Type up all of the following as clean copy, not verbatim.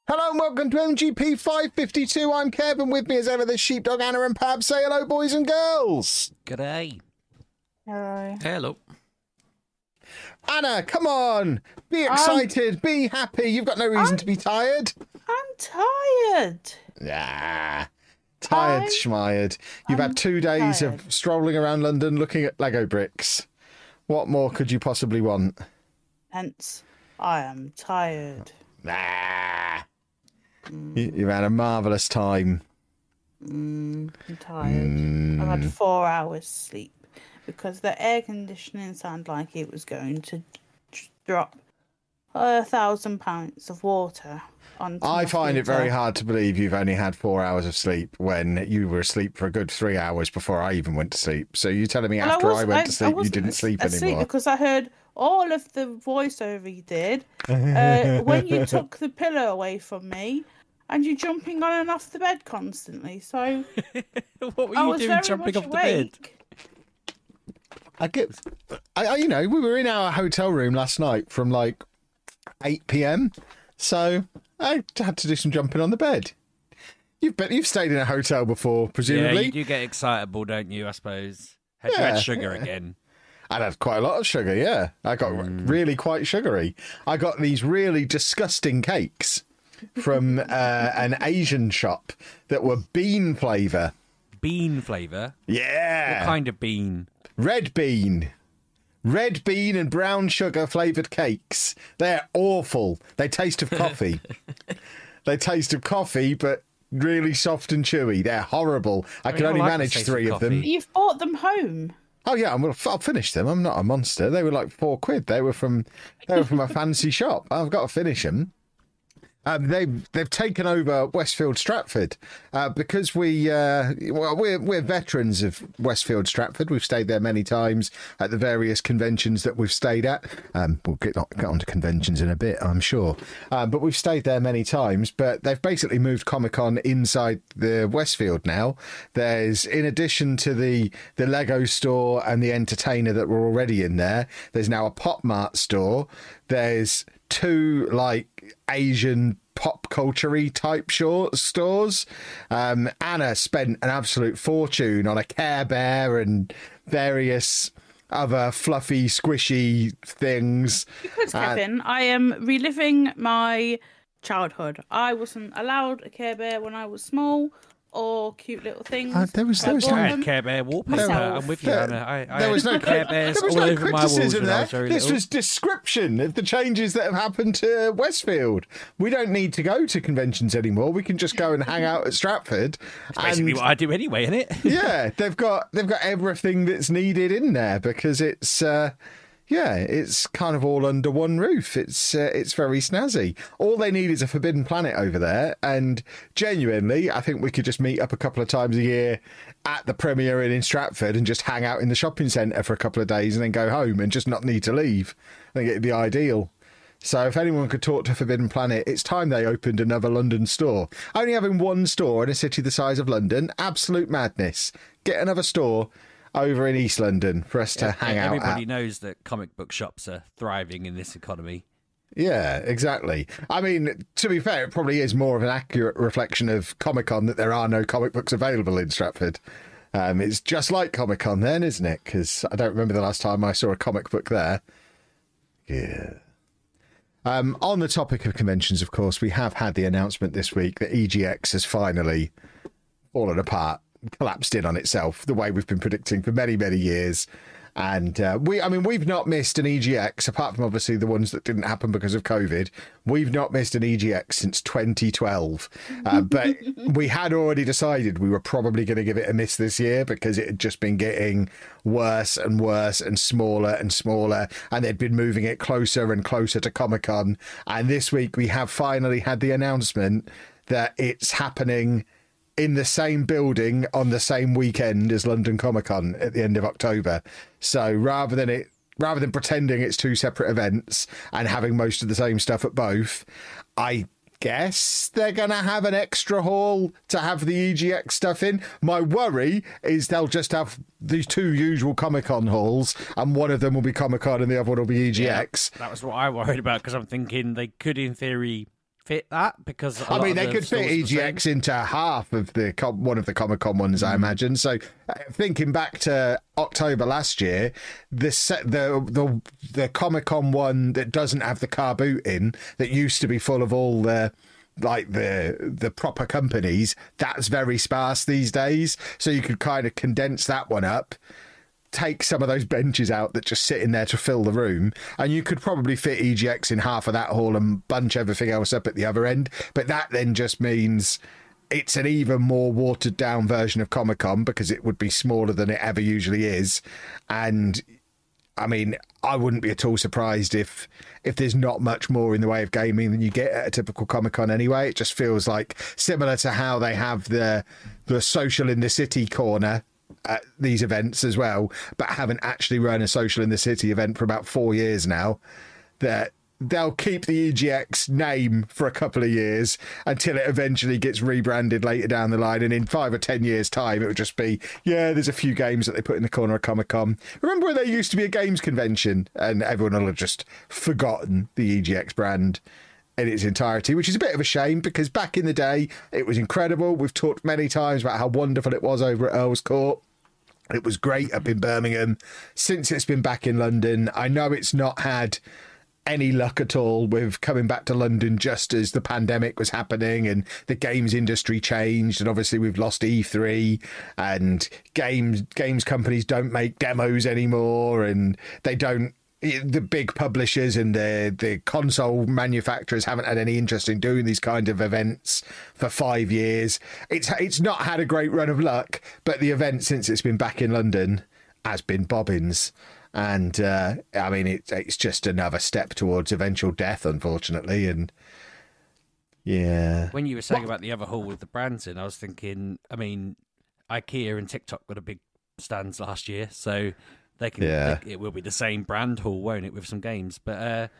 Hello and welcome to MGP552. I'm Kevin. With me as ever, the Sheepdog, Anna and Pab. Say hello, boys and girls. G'day. Hello. Hello. Anna, come on. Be excited. Be happy. You've got no reason to be tired. I'm tired. Yeah. Tired, schmired. You've had 2 days of strolling around London looking at Lego bricks. What more could you possibly want? Hence, I am tired. Nah. You've had a marvellous time. I'm tired. I've had 4 hours sleep because the air conditioning sounded like it was going to drop 1,000 pints of water onto I my find it very heater. hard to believe you've only had 4 hours of sleep when you were asleep for a good 3 hours before I even went to sleep. So you're telling me Well, after I went to sleep you wasn't didn't sleep asleep anymore? because I heard all of the voiceover you did when you took the pillow away from me and you're jumping on and off the bed constantly. So What were I you was doing very jumping much off the bed? awake. We were in our hotel room last night from like 8 p.m. So I had to do some jumping on the bed. You've stayed in a hotel before, Yeah, presumably. you do get excitable, don't you, I suppose? Had you Yeah. had sugar again? I'd had quite a lot of sugar, yeah. I got really quite sugary. I got these really disgusting cakes from an Asian shop that were bean flavour. Bean flavour? Yeah. What kind of bean? Red bean. Red bean and brown sugar flavoured cakes. They're awful. They taste of coffee. They taste of coffee, but really soft and chewy. They're horrible. I mean, could I only like the manage taste of 3 of them. coffee. You've brought them home. Oh yeah, I'll finish them. I'm not a monster. They were like £4. They were from a fancy shop. I've got to finish them. They've taken over Westfield Stratford because we're veterans of Westfield Stratford. We've stayed there many times at the various conventions that we've stayed at. We'll get on to conventions in a bit, I'm sure. But we've stayed there many times. But they've basically moved Comic-Con inside the Westfield now. There's, in addition to the Lego store and the Entertainer that were already in there, there's now a Pop Mart store. There's 2 like Asian pop culture-y type stores. Anna spent an absolute fortune on a Care Bear and various other fluffy, squishy things. Because, Kevin, I am reliving my childhood. I wasn't allowed a Care Bear when I was small or cute little things. There was I no- bought I them had Care Bear wallpaper. myself. I'm with you, Anna. I There was had no Care Bears there was all no over my walls criticism when I there. was very This little. was description of the changes that have happened to Westfield. We don't need to go to conventions anymore. We can just go and hang out at Stratford. Basically what I do anyway, isn't it? Yeah, they've got everything that's needed in there because it's it's kind of all under one roof. It's very snazzy. All they need is a Forbidden Planet over there, and genuinely, I think we could just meet up a couple of times a year at the Premier Inn in Stratford and just hang out in the shopping centre for a couple of days and then go home and just not need to leave. I think it'd be ideal. So if anyone could talk to Forbidden Planet, it's time they opened another London store. Only having one store in a city the size of London, absolute madness. Get another store over in East London for us to hang out Everybody at. knows that comic book shops are thriving in this economy. Yeah, exactly. I mean, to be fair, it probably is more of an accurate reflection of Comic-Con that there are no comic books available in Stratford. It's just like Comic-Con then, isn't it? Because I don't remember the last time I saw a comic book there. Yeah. On the topic of conventions, of course, we have had the announcement this week that EGX has finally fallen apart, collapsed in on itself, the way we've been predicting for many, many years. And we've not missed an EGX, apart from obviously the ones that didn't happen because of COVID. We've not missed an EGX since 2012. But we had already decided we were probably going to give it a miss this year because it had just been getting worse and worse and smaller, and they'd been moving it closer and closer to Comic-Con. And this week we have finally had the announcement that it's happening in the same building on the same weekend as London Comic Con at the end of October. So rather than pretending it's 2 separate events and having most of the same stuff at both, I guess they're going to have an extra hall to have the EGX stuff in. My worry is they'll just have the 2 usual Comic Con halls and one of them will be Comic Con and the other one will be EGX. Yeah, that was what I worried about because I'm thinking they could, in theory, fit that because I mean, they could fit EGX into half of one of the Comic-Con ones, I imagine. So, thinking back to October last year, the Comic-Con one that doesn't have the car boot in, that used to be full of all the proper companies, that's very sparse these days. So you could kind of condense that one up, take some of those benches out that just sit in there to fill the room, and you could probably fit EGX in half of that hall and bunch everything else up at the other end. But that then just means it's an even more watered down version of Comic-Con because it would be smaller than it ever usually is. And I mean, I wouldn't be at all surprised if there's not much more in the way of gaming than you get at a typical Comic-Con anyway. It just feels like similar to how they have the social in the city corner at these events as well, but haven't actually run a social in the city event for about 4 years now, that they'll keep the EGX name for a couple of years until it eventually gets rebranded later down the line, and in 5 or 10 years time it would just be, yeah, there's a few games that they put in the corner of Comic-Con. Remember when there used to be a games convention, and everyone will have just forgotten the EGX brand in its entirety, which is a bit of a shame because back in the day it was incredible. We've talked many times about how wonderful it was over at Earl's Court. It was great up in Birmingham. Since it's been back in London, I know it's not had any luck at all with coming back to London just as the pandemic was happening and the games industry changed, and obviously we've lost E3 and games companies don't make demos anymore, and the big publishers and the console manufacturers haven't had any interest in doing these kind of events for 5 years. It's not had a great run of luck, but the event since it's been back in London has been bobbins. And I mean, it's just another step towards eventual death, unfortunately. And yeah. When you were saying about the other hall with the brands in, I was thinking, I mean, IKEA and TikTok got a big stands last year, so they can. It will be the same brand hall, won't it, with some games? But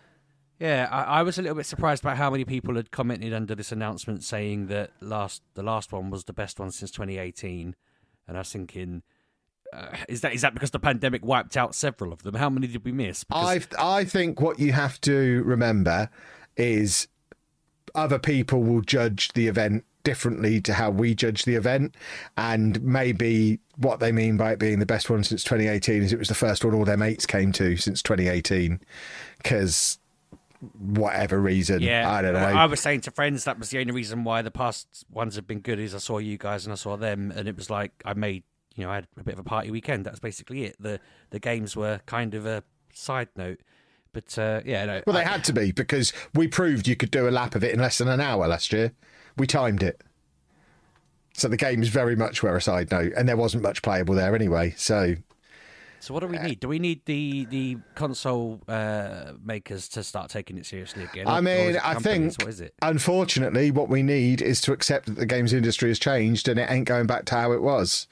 I was a little bit surprised by how many people had commented under this announcement saying that the last one was the best one since 2018, and I was thinking, is that because the pandemic wiped out several of them? How many did we miss? Because I think what you have to remember is other people will judge the event differently to how we judge the event, and maybe what they mean by it being the best one since 2018 is it was the first one all their mates came to since 2018, because whatever reason, I don't know. I was saying to friends that was the only reason why the past ones have been good is I saw you guys and I saw them, and it was like I had a bit of a party weekend. That's basically it. The games were kind of a side note. But well, they had to be, because we proved you could do a lap of it in less than an hour last year. We timed it. So the games very much were a side note, and there wasn't much playable there anyway. So what do we need? Do we need the console makers to start taking it seriously again? I mean, I think, what is it? Unfortunately, what we need is to accept that the games industry has changed and it ain't going back to how it was,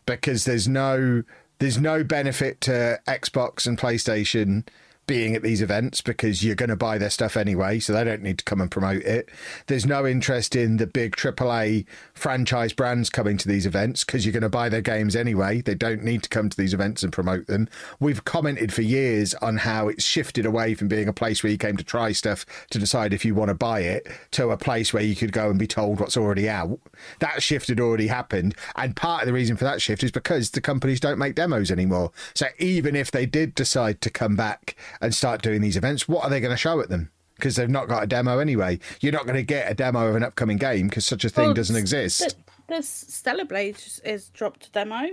because there's no benefit to Xbox and PlayStation being at these events, because you're going to buy their stuff anyway, so they don't need to come and promote it. There's no interest in the big AAA franchise brands coming to these events, because you're going to buy their games anyway. They don't need to come to these events and promote them. We've commented for years on how it's shifted away from being a place where you came to try stuff to decide if you want to buy it, to a place where you could go and be told what's already out. That shift had already happened, and part of the reason for that shift is because the companies don't make demos anymore. So even if they did decide to come back and start doing these events, what are they going to show at them? Because they've not got a demo anyway. You're not going to get a demo of an upcoming game because such a thing doesn't exist. The Stellar Blade is dropped a demo,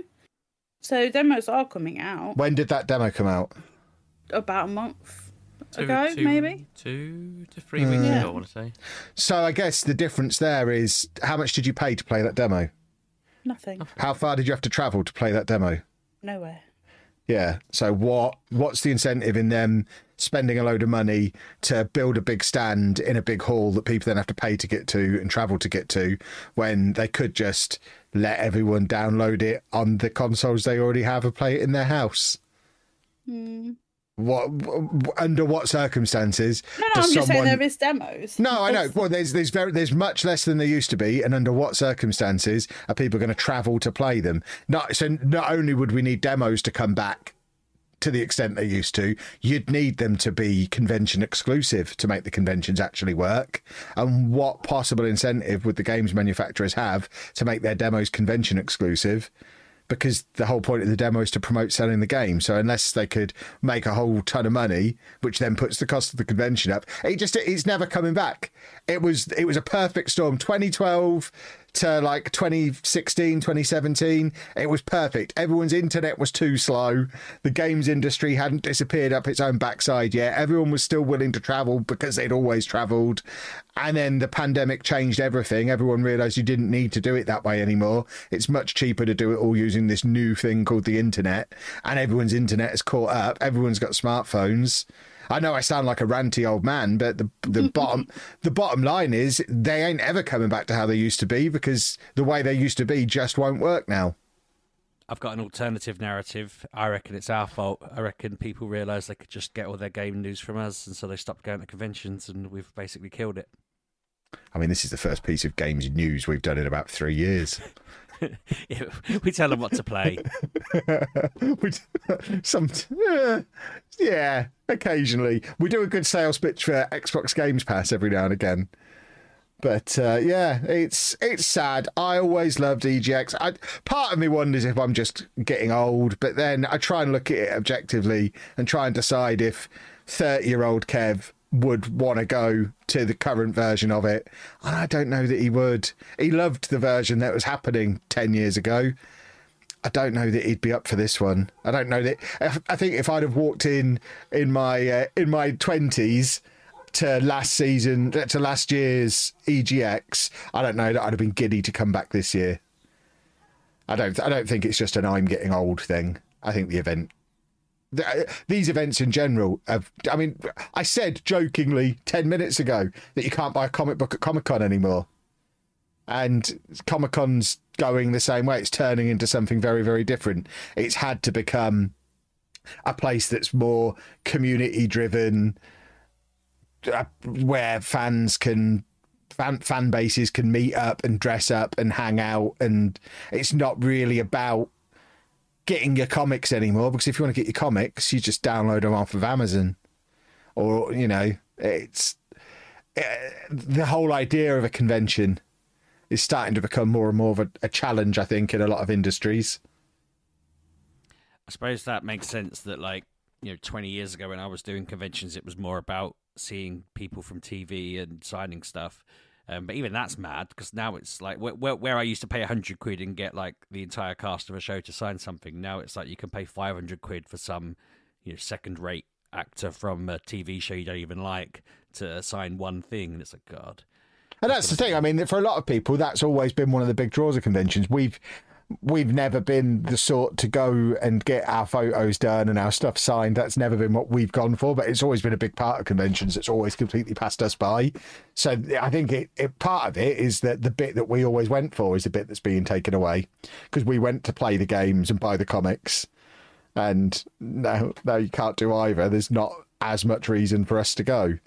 so demos are coming out. When did that demo come out? About a month ago, maybe 2 to 3 weeks ago, I want to say. So I guess the difference there is, how much did you pay to play that demo? Nothing. How far did you have to travel to play that demo? Nowhere. Yeah. So what's the incentive in them spending a load of money to build a big stand in a big hall that people then have to pay to get to and travel to get to, when they could just let everyone download it on the consoles they already have and play it in their house? What, under what circumstances? No, I'm just saying there is demos. No, I know. Well, there's much less than there used to be, and under what circumstances are people going to travel to play them? Not only would we need demos to come back to the extent they used to, you'd need them to be convention exclusive to make the conventions actually work. And what possible incentive would the games manufacturers have to make their demos convention exclusive? Because the whole point of the demo is to promote selling the game. So unless they could make a whole ton of money, which then puts the cost of the convention up, it's never coming back. It was a perfect storm. 2012 to like 2016, 2017, it was perfect. Everyone's internet was too slow. The games industry hadn't disappeared up its own backside yet. Everyone was still willing to travel because they'd always travelled. And then the pandemic changed everything. Everyone realised you didn't need to do it that way anymore. It's much cheaper to do it all using this new thing called the internet. And everyone's internet is caught up. Everyone's got smartphones. I know I sound like a ranty old man, but the bottom line is they ain't ever coming back to how they used to be, because the way they used to be just won't work now. I've got an alternative narrative. I reckon it's our fault. I reckon people realised they could just get all their game news from us, and so they stopped going to conventions, and we've basically killed it. I mean, this is the first piece of games news we've done in about 3 years. We tell them what to play. Yeah, occasionally. We do a good sales pitch for Xbox Games Pass every now and again. But yeah, it's sad. I always loved EGX. Part of me wonders if I'm just getting old, but then I try and look at it objectively and try and decide if 30-year-old Kev would want to go to the current version of it. And I don't know that he would. He loved the version that was happening 10 years ago. I don't know that he'd be up for this one. I don't know that. I think if I'd have walked in my 20s to last year's EGX, I don't know that I'd have been giddy to come back this year. I don't think it's just an I'm getting old thing. I think these events in general I mean, I said jokingly 10 minutes ago that you can't buy a comic book at Comic-Con anymore. And Comic-Con's going the same way. It's turning into something very, very different. It's had to become a place that's more community-driven, where fan bases can meet up and dress up and hang out. And it's not really about getting your comics anymore, because if you want to get your comics, you just download them off of Amazon. Or, you know, it's the whole idea of a convention is starting to become more and more of a challenge, I think, in a lot of industries. I suppose that makes sense that, like, 20 years ago when I was doing conventions, it was more about seeing people from TV and signing stuff. But even that's mad, because now it's like where I used to pay 100 quid and get like the entire cast of a show to sign something. Now it's like you can pay 500 quid for some second-rate actor from a TV show you don't even like to sign one thing, and it's like, God. And that's the thing. I mean, for a lot of people, that's always been one of the big draws of conventions. We've never been the sort to go and get our photos done and our stuff signed. That's never been what we've gone for, but it's always been a big part of conventions. It's always completely passed us by. So I think part of it is that the bit that we always went for is the bit that's being taken away, because we went to play the games and buy the comics. And no, you can't do either. There's not as much reason for us to go.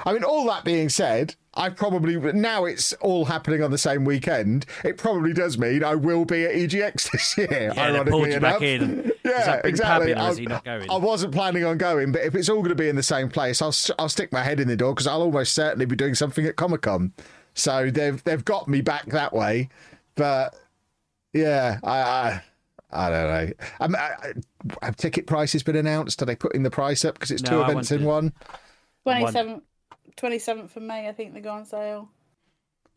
I mean, all that being said, now it's all happening on the same weekend. It probably does mean I will be at EGX this year. Yeah, ironically enough. Back in. Yeah, exactly. Is he not going? I wasn't planning on going, but if it's all going to be in the same place, I'll stick my head in the door, because I'll almost certainly be doing something at Comic-Con. So they've got me back that way. But yeah, I don't know. Have ticket prices been announced? Are they putting the price up because it's two events in one? 27th of May, I think they go on sale.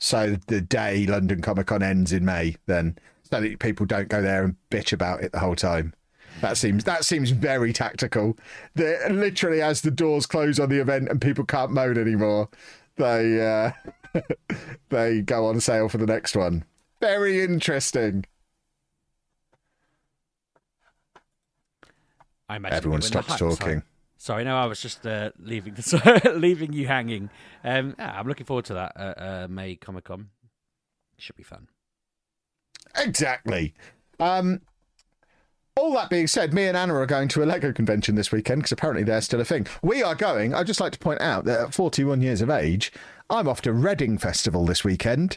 So the day London Comic Con ends in May, then, so that people don't go there and bitch about it the whole time. That seems very tactical. Literally, as the doors close on the event and people can't moan anymore, they they go on sale for the next one. Very interesting. I imagine everyone stops talking. Sorry, no, I was just leaving you hanging. I'm looking forward to that May Comic Con. Should be fun. Exactly. All that being said, me and Anna are going to a Lego convention this weekend, because apparently they're still a thing. We are going. I'd just like to point out that at 41 years of age, I'm off to Reading Festival this weekend,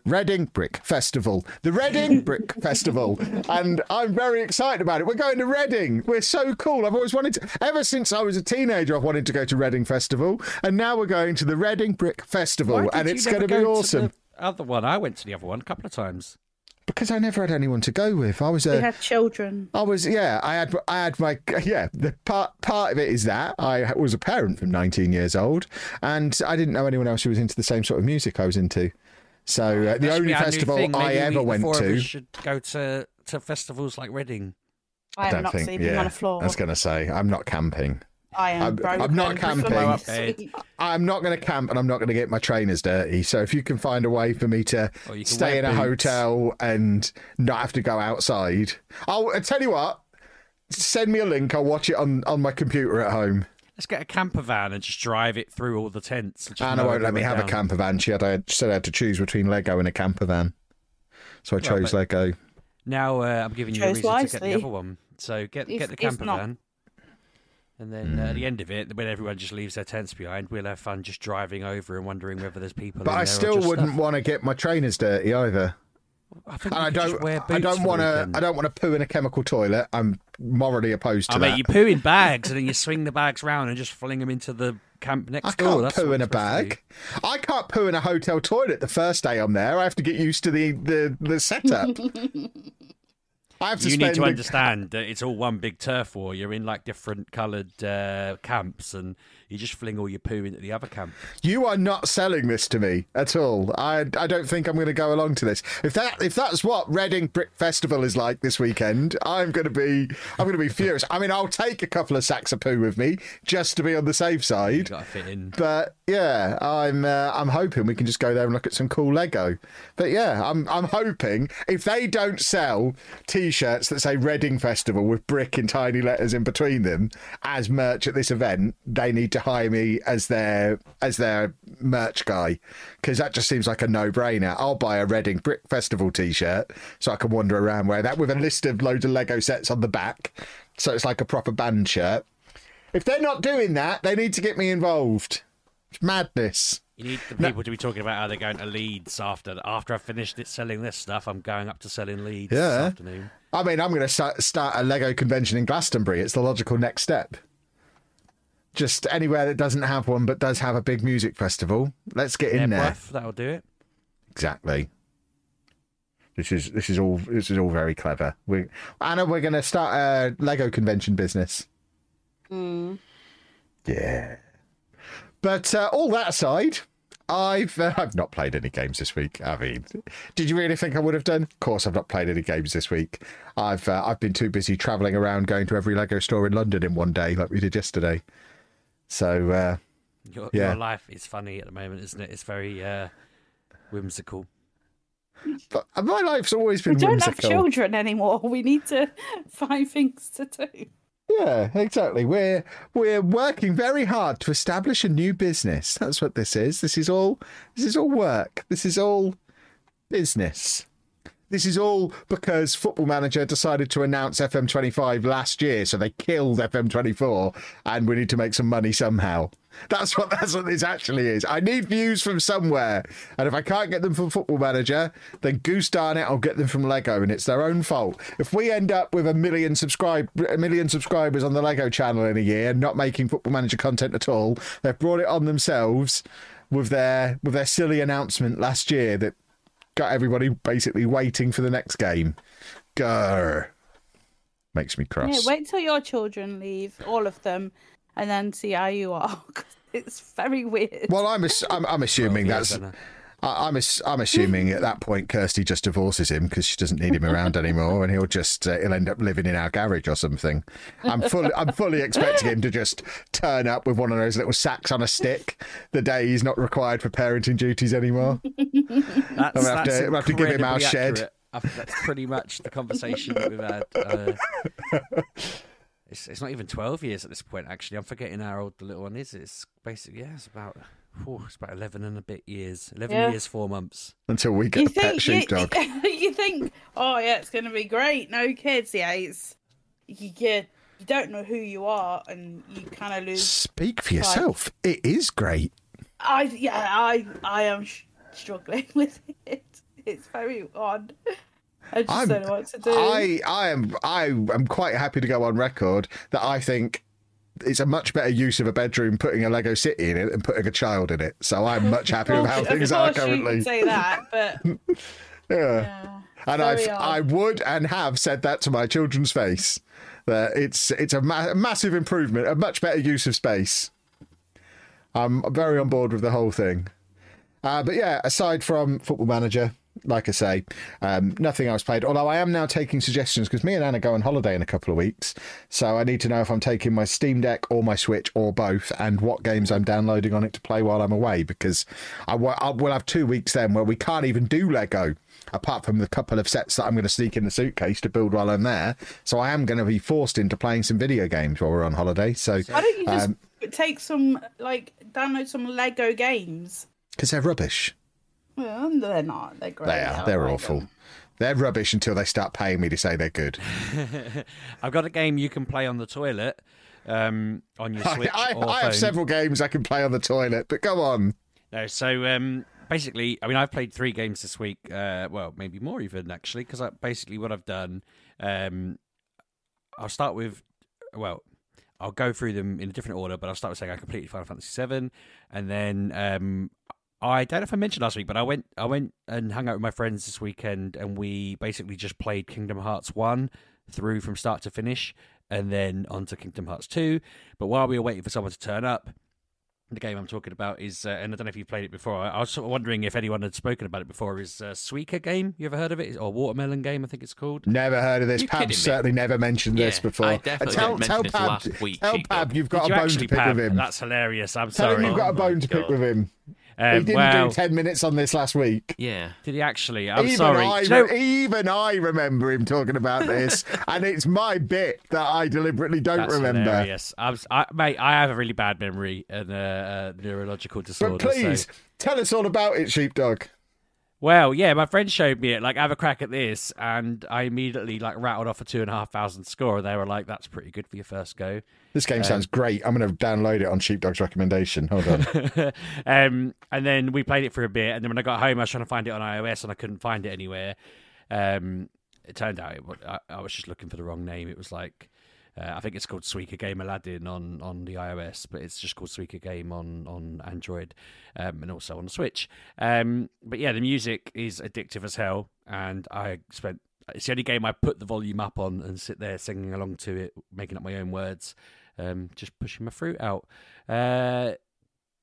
Reading Brick Festival. The Reading Brick Festival. And I'm very excited about it. We're going to Reading. We're so cool. I've always wanted to, ever since I was a teenager, I've wanted to go to Reading Festival. And now we're going to the Reading Brick Festival. And it's going to be awesome. The other one, I went to the other one a couple of times. Because I never had anyone to go with. We had children. I had my, the part of it is that I was a parent from 19 years old and I didn't know anyone else who was into the same sort of music I was into. So the only festival I ever went to. We should go to festivals like Reading. I am not sleeping on a floor. I was going to say, I'm not camping. I'm not camping. I'm not going to camp and I'm not going to get my trainers dirty. So if you can find a way for me to stay in a hotel and not have to go outside, I'll tell you what, send me a link. I'll watch it on my computer at home. Let's get a camper van and just drive it through all the tents. Anna won't let me have a camper van. She said I had to choose between Lego and a camper van. So I chose Lego. Now I'm giving you a reason to get the other one. So get the camper van. And then at the end of it, when everyone just leaves their tents behind, we'll have fun just driving over and wondering whether there's people. But in there I still wouldn't want to get my trainers dirty either. I don't want to poo in a chemical toilet. I'm morally opposed to that. Mate, you poo in bags and then you swing the bags round and just fling them into the camp next door. I can't poo in a bag. I can't poo in a hotel toilet the first day I'm there. I have to get used to the setup. You need to understand that it's all one big turf war. You're in like different coloured camps and you just fling all your poo into the other camp. You are not selling this to me at all. I don't think I'm going to go along to this. If that's what Reading Brick Festival is like this weekend, I'm going to be furious. I mean, I'll take a couple of sacks of poo with me just to be on the safe side. You got to fit in. But yeah, I'm hoping we can just go there and look at some cool Lego. But yeah, I'm hoping if they don't sell T-shirts that say Reading Festival with brick in tiny letters in between them as merch at this event, they need to hire me as their merch guy, because that just seems like a no-brainer. I'll buy a Reading Brick Festival T-shirt so I can wander around wearing that with a list of loads of Lego sets on the back, so it's like a proper band shirt. If they're not doing that, they need to get me involved. It's madness. You need the people to be talking about how they're going to Leeds after I've finished selling this stuff. I'm going up to selling Leeds this afternoon. I mean, I'm going to start a Lego convention in Glastonbury. It's the logical next step. Just anywhere that doesn't have one but does have a big music festival. Let's get in there. That'll do it. Exactly. This is all very clever. Anna, we're going to start a Lego convention business. Yeah. But all that aside, I've not played any games this week. I mean, did you really think I would have done? Of course, I've not played any games this week. I've been too busy travelling around, going to every Lego store in London in one day, like we did yesterday. So your life is funny at the moment, isn't it? It's very whimsical. But my life's always been whimsical. We don't have children anymore. We need to find things to do. Yeah, exactly. We're working very hard to establish a new business. That's what this is. This is all work. This is all business. This is all because Football Manager decided to announce FM25 last year, so they killed FM24, and we need to make some money somehow. That's what this actually is. I need views from somewhere, and if I can't get them from Football Manager, then goose darn it, I'll get them from Lego, and it's their own fault. If we end up with a million subscribers on the Lego channel in a year, not making Football Manager content at all, they've brought it on themselves with their silly announcement last year that got everybody basically waiting for the next game. Grr. Makes me cross. Yeah, wait till your children leave, all of them, and then see how you are. It's very weird. Well, I'm assuming I'm assuming at that point Kirsty just divorces him because she doesn't need him around anymore, and he'll end up living in our garage or something. I'm fully expecting him to just turn up with one of those little sacks on a stick the day he's not required for parenting duties anymore. We'll have to give him our shed. That's pretty much the conversation that we've had. It's not even 12 years at this point, actually. I'm forgetting how old the little one is. It's basically, it's about 11 and a bit years. 11 years, 4 months. Until we get a pet sheepdog. You think, it's going to be great. No kids. Yeah, you don't know who you are, and you kind of lose. Speak for yourself. It is great. I am struggling with it. It's very odd. I just don't know what to do. I'm quite happy to go on record that I think it's a much better use of a bedroom putting a Lego city in it than putting a child in it. So I'm much happier with how things are currently. You can say that, but yeah. And I would and have said that to my children's face. That it's a massive improvement, a much better use of space. I'm very on board with the whole thing. But yeah, aside from Football Manager, like I say, nothing else played. Although I am now taking suggestions because me and Anna go on holiday in a couple of weeks. So I need to know if I'm taking my Steam Deck or my Switch or both and what games I'm downloading on it to play while I'm away. Because we'll have 2 weeks then where we can't even do Lego, apart from the couple of sets that I'm going to sneak in the suitcase to build while I'm there. So I am going to be forced into playing some video games while we're on holiday. So why don't you just take some, download some Lego games? Because they're rubbish. Well, they're not. They're great. They are. They're awful. They're rubbish until they start paying me to say they're good. I've got a game you can play on the toilet on your Switch or phone. I have several games I can play on the toilet, but go on. No, so basically, I mean, I've played 3 games this week. Well, maybe more even, actually, because basically what I've done, I'll start with, well, I'll go through them in a different order, but I'll start with saying I completed Final Fantasy VII, and then I don't know if I mentioned last week, but I went and hung out with my friends this weekend, and we basically just played Kingdom Hearts 1 through from start to finish, and then on to Kingdom Hearts 2. But while we were waiting for someone to turn up, the game I'm talking about is, and I don't know if you've played it before, I was sort of wondering if anyone had spoken about it before, is Suika game. You ever heard of it? Or Watermelon game, I think it's called. Never heard of this. Pab certainly never mentioned this before. I definitely mentioned this last week. Tell Pab you've got a bone to pick with him. That's hilarious. I'm sorry. sorry. Tell him you've got a bone to pick with him. He didn't do 10 minutes on this last week. Yeah. Did he actually? I'm sorry. Even I remember him talking about this, and it's my bit that I deliberately don't remember. Hilarious. Mate, I have a really bad memory and a neurological disorder. But please, tell us all about it, Sheepdog. Well, yeah, my friend showed me it, have a crack at this, and I immediately, rattled off a 2,500 score, and they were like, that's pretty good for your first go. This game sounds great. I'm going to download it on Sheepdog's recommendation. Hold on. And then we played it for a bit, and then when I got home, I was trying to find it on iOS, and I couldn't find it anywhere. It turned out I was just looking for the wrong name. It was I think it's called Suika Game Aladdin on the iOS, but it's just called Suika Game on Android and also on the Switch. But yeah, the music is addictive as hell, and it's the only game I put the volume up on and sit there singing along to it, making up my own words, just pushing my fruit out.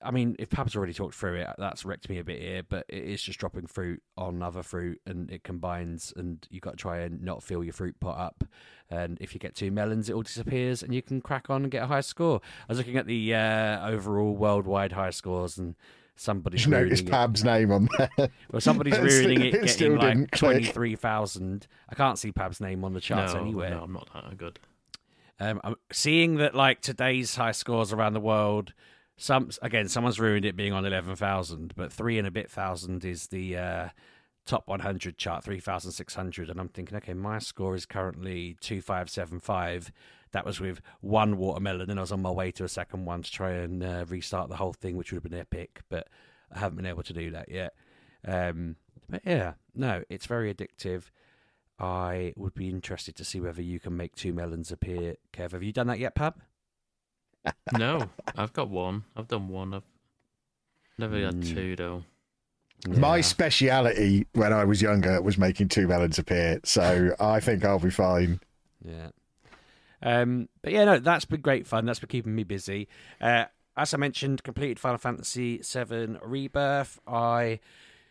I mean, if Pab's already talked through it, that's wrecked me a bit here, but it is just dropping fruit on other fruit, and it combines, and you've got to try and not fill your fruit pot up. And if you get 2 melons, it all disappears, and you can crack on and get a high score. I was looking at the overall worldwide high scores, and somebody's ruining it. Notice Pab's name on there. Well, somebody's ruining it, getting 23,000. I can't see Pab's name on the charts anywhere. No, I'm not that good. I'm seeing that, today's high scores around the world. Someone's ruined it being on 11,000, but 3 and a bit thousand is the top 100 chart, 3,600. And I'm thinking, okay, my score is currently 2,575. That was with 1 watermelon, and I was on my way to a second one to try and restart the whole thing, which would have been epic, but I haven't been able to do that yet. But yeah, no, it's very addictive. I would be interested to see whether you can make 2 melons appear. Kev, have you done that yet, Pab? No, I've got 1. I've done 1. I've never had 2, though. Yeah. My speciality when I was younger was making 2 melons appear, so I think I'll be fine. Yeah. But yeah, no, that's been great fun. That's been keeping me busy. As I mentioned, completed Final Fantasy VII Rebirth. I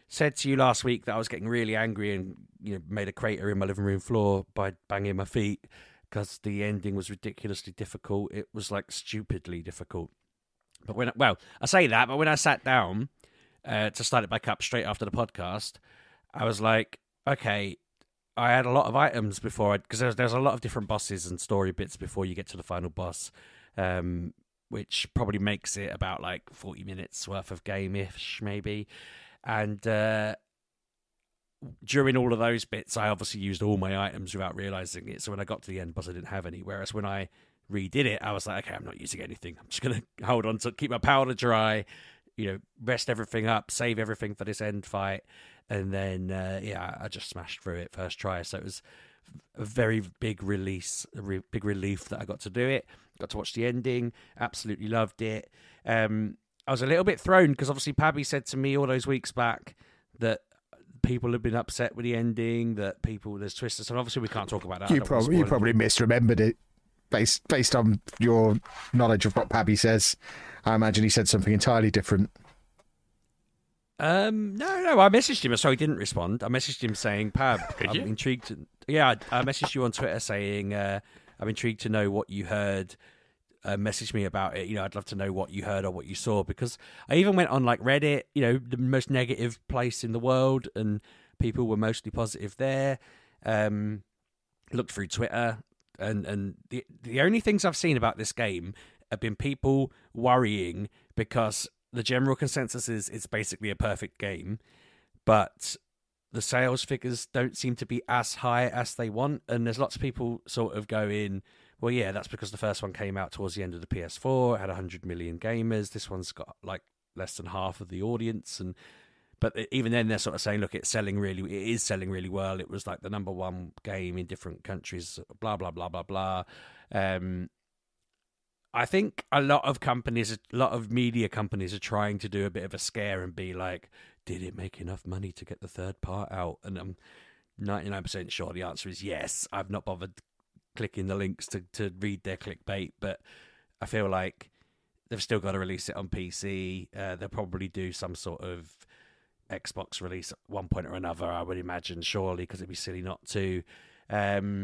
said to you last week that I was getting really angry and made a crater in my living room floor by banging my feet because the ending was ridiculously difficult. It was stupidly difficult. But I say that, but when I sat down to start it back up straight after the podcast, I was like, okay, I had a lot of items before, because there's a lot of different bosses and story bits before you get to the final boss, which probably makes it about 40 minutes worth of game-ish, maybe. And during all of those bits, I obviously used all my items without realizing it. So when I got to the end boss, I didn't have any. Whereas when I redid it, I was like, okay, I'm not using anything. I'm just going to hold on to keep my powder dry, rest everything up, save everything for this end fight, and then I just smashed through it first try. So it was a very big relief that I got to do it. Got to watch the ending. Absolutely loved it. I was a little bit thrown because obviously Pabby said to me all those weeks back that people have been upset with the ending, that there's twists, and obviously we can't talk about that. You probably misremembered it based on your knowledge of what Pabby says. I imagine he said something entirely different. No, I messaged him, so he didn't respond. I messaged him saying, Pab, I'm intrigued. I messaged you on Twitter saying, I'm intrigued to know what you heard. Message me about it. I'd love to know what you heard or what you saw, because I even went on like Reddit, the most negative place in the world, and people were mostly positive there. Looked through Twitter, and the only things I've seen about this game have been people worrying because the general consensus is it's basically a perfect game, but the sales figures don't seem to be as high as they want. And there's lots of people sort of going, well, yeah, that's because the first one came out towards the end of the PS4, it had 100 million gamers. This one's got like less than half of the audience. But even then they're sort of saying, look, it is selling really well. It was like the number one game in different countries, blah, blah, blah, blah, blah. I think a lot of media companies are trying to do a bit of a scare and be like, did it make enough money to get the third part out? And I'm 99% sure the answer is yes. I've not bothered clicking the links to read their clickbait, but I feel like they've still got to release it on PC. They'll probably do some sort of Xbox release at one point or another, I would imagine, surely, because it'd be silly not to. I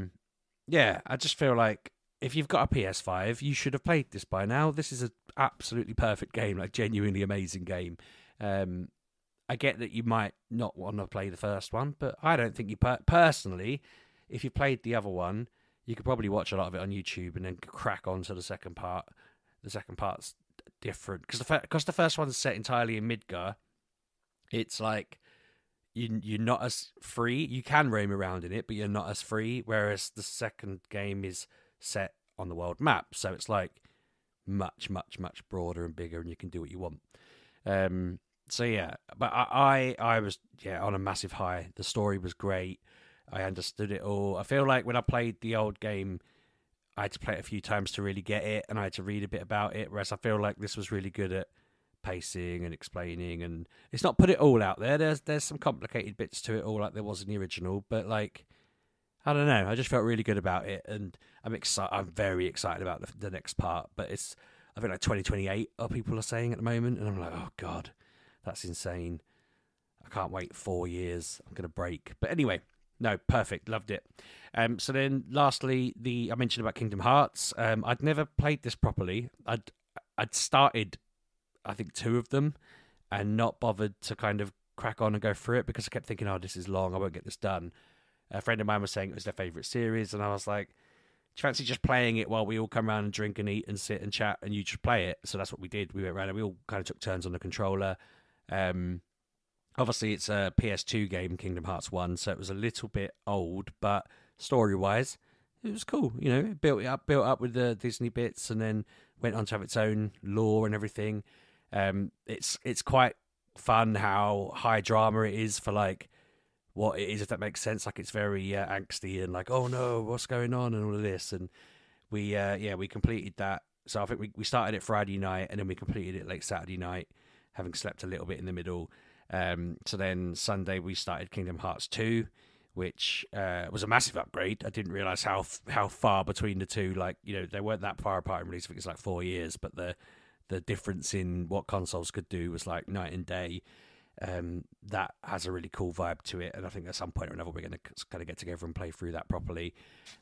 just feel like if you've got a PS5, you should have played this by now. This is an absolutely perfect game, like genuinely amazing game. I get that you might not want to play the first one, but I don't think you personally, if you played the other one, you could probably watch a lot of it on YouTube and then crack on to the second part. The second part's different because the first one's set entirely in Midgar. It's like you're not as free. You can roam around in it, but you're not as free. Whereas the second game is set on the world map, so it's like much, much, much broader and bigger, and you can do what you want. So yeah, but I was on a massive high. The story was great. I understood it all. I feel like when I played the old game, I had to play it a few times to really get it, and I had to read a bit about it. Whereas I feel like this was really good at pacing and explaining, and it's not put it all out there. There's some complicated bits to it all, like there was in the original, but like, I don't know. I just felt really good about it, and I'm very excited about the next part. But I think like 2028 people are saying at the moment, and I'm like, oh god, that's insane. I can't wait 4 years. I'm gonna break. But anyway, no, perfect. Loved it. So then, lastly, I mentioned about Kingdom Hearts. I'd never played this properly. I'd started, I think, 2 of them, and not bothered to kind of crack on and go through it because I kept thinking, oh, this is long. I won't get this done. A friend of mine was saying it was their favourite series, and I was like, do you fancy just playing it while we all come around and drink and eat and sit and chat, and you just play it? So that's what we did. We went around and we all kind of took turns on the controller. Obviously, it's a PS2 game, Kingdom Hearts 1, so it was a little bit old, but story-wise, it was cool. It built up with the Disney bits, and then went on to have its own lore and everything. It's quite fun how high drama it is for like what it is, if that makes sense. Like, it's very angsty and like, oh no, what's going on and all of this. And we completed that. So I think we started it Friday night, and then we completed it late Saturday night, having slept a little bit in the middle. So then Sunday we started Kingdom Hearts 2, which was a massive upgrade. I didn't realise how far between the two, like, they weren't that far apart in release. I think it's like 4 years, but the difference in what consoles could do was like night and day. That has a really cool vibe to it, and I think at some point or another we're going to kind of get together and play through that properly.